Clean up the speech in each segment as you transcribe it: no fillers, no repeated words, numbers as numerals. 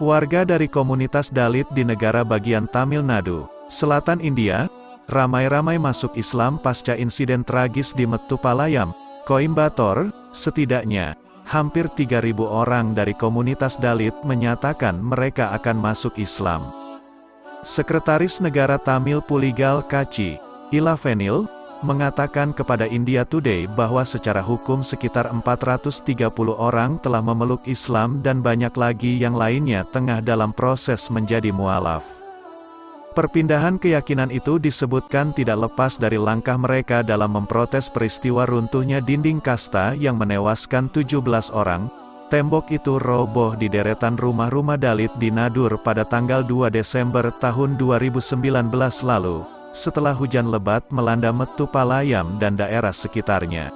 Warga dari komunitas Dalit di negara bagian Tamil Nadu, selatan India, ramai-ramai masuk Islam pasca insiden tragis di Mettupalayam, Coimbatore. Setidaknya, hampir 3.000 orang dari komunitas Dalit menyatakan mereka akan masuk Islam. Sekretaris Negara Tamil Puligal Kaci, Ilavenil, mengatakan kepada India Today bahwa secara hukum sekitar 430 orang telah memeluk Islam dan banyak lagi yang lainnya tengah dalam proses menjadi mualaf. Perpindahan keyakinan itu disebutkan tidak lepas dari langkah mereka dalam memprotes peristiwa runtuhnya dinding kasta yang menewaskan 17 orang. Tembok itu roboh di deretan rumah-rumah Dalit di Nadur pada tanggal 2 Desember tahun 2019 lalu, setelah hujan lebat melanda Mettupalayam dan daerah sekitarnya.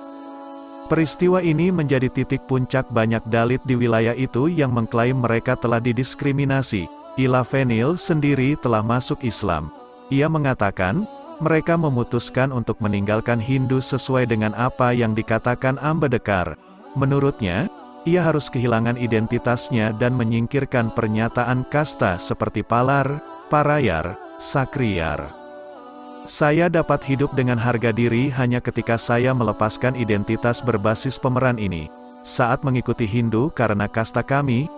Peristiwa ini menjadi titik puncak banyak Dalit di wilayah itu yang mengklaim mereka telah didiskriminasi. Ilavenil sendiri telah masuk Islam. Ia mengatakan, mereka memutuskan untuk meninggalkan Hindu sesuai dengan apa yang dikatakan Ambedkar. Menurutnya, ia harus kehilangan identitasnya dan menyingkirkan pernyataan kasta seperti Palar, Parayar, Sakriyar. Saya dapat hidup dengan harga diri hanya ketika saya melepaskan identitas berbasis pemeran ini. Saat mengikuti Hindu karena kasta kami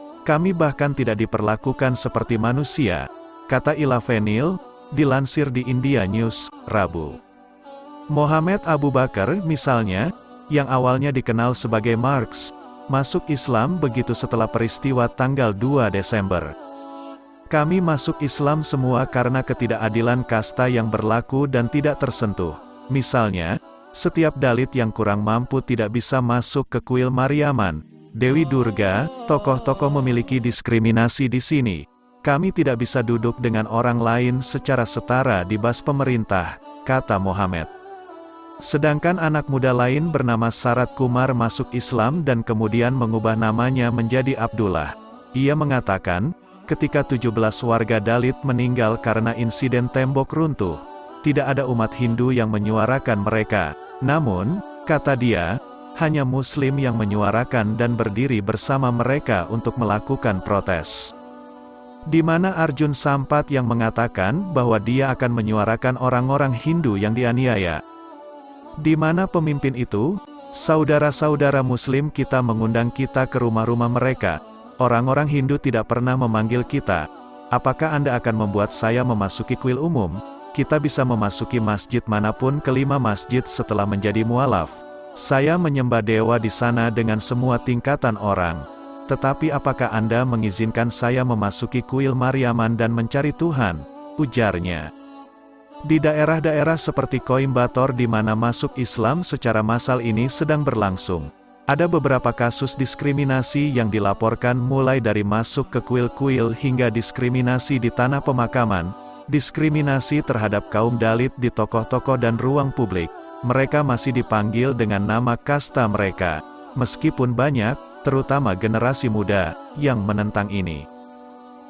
bahkan tidak diperlakukan seperti manusia, kata Ilavenil, dilansir di India News, Rabu. Mohammed Abu Bakar, misalnya, yang awalnya dikenal sebagai Marx, masuk Islam begitu setelah peristiwa tanggal 2 Desember. Kami masuk Islam semua karena ketidakadilan kasta yang berlaku dan tidak tersentuh. Misalnya, setiap Dalit yang kurang mampu tidak bisa masuk ke kuil Mariaman, Dewi Durga. Tokoh-tokoh memiliki diskriminasi di sini. Kami tidak bisa duduk dengan orang lain secara setara di bas pemerintah, kata Mohammed. Sedangkan anak muda lain bernama Sarat Kumar masuk Islam dan kemudian mengubah namanya menjadi Abdullah. Ia mengatakan, ketika 17 warga Dalit meninggal karena insiden tembok runtuh, tidak ada umat Hindu yang menyuarakan mereka. Namun, kata dia, hanya Muslim yang menyuarakan dan berdiri bersama mereka untuk melakukan protes. Di mana Arjun Sampat yang mengatakan bahwa dia akan menyuarakan orang-orang Hindu yang dianiaya. Di mana pemimpin itu? Saudara-saudara Muslim kita mengundang kita ke rumah-rumah mereka. Orang-orang Hindu tidak pernah memanggil kita. Apakah Anda akan membuat saya memasuki kuil umum? Kita bisa memasuki masjid manapun kelima masjid setelah menjadi mualaf. Saya menyembah dewa di sana dengan semua tingkatan orang. Tetapi apakah Anda mengizinkan saya memasuki kuil Mariaman dan mencari Tuhan? Ujarnya. Di daerah-daerah seperti Coimbatore di mana masuk Islam secara massal ini sedang berlangsung, ada beberapa kasus diskriminasi yang dilaporkan mulai dari masuk ke kuil-kuil hingga diskriminasi di tanah pemakaman, diskriminasi terhadap kaum Dalit di tokoh-tokoh dan ruang publik. Mereka masih dipanggil dengan nama kasta mereka, meskipun banyak, terutama generasi muda, yang menentang ini.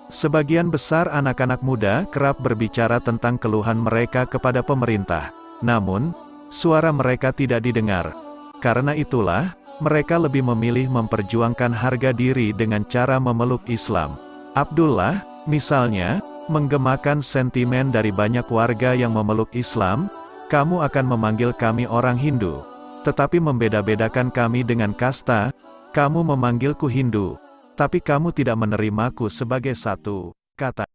Sebagian besar anak-anak muda kerap berbicara tentang keluhan mereka kepada pemerintah. Namun, suara mereka tidak didengar. Karena itulah, mereka lebih memilih memperjuangkan harga diri dengan cara memeluk Islam. Abdullah, misalnya, menggemakan sentimen dari banyak warga yang memeluk Islam. Kamu akan memanggil kami orang Hindu, tetapi membeda-bedakan kami dengan kasta. Kamu memanggilku Hindu, tapi kamu tidak menerimaku sebagai satu, kata.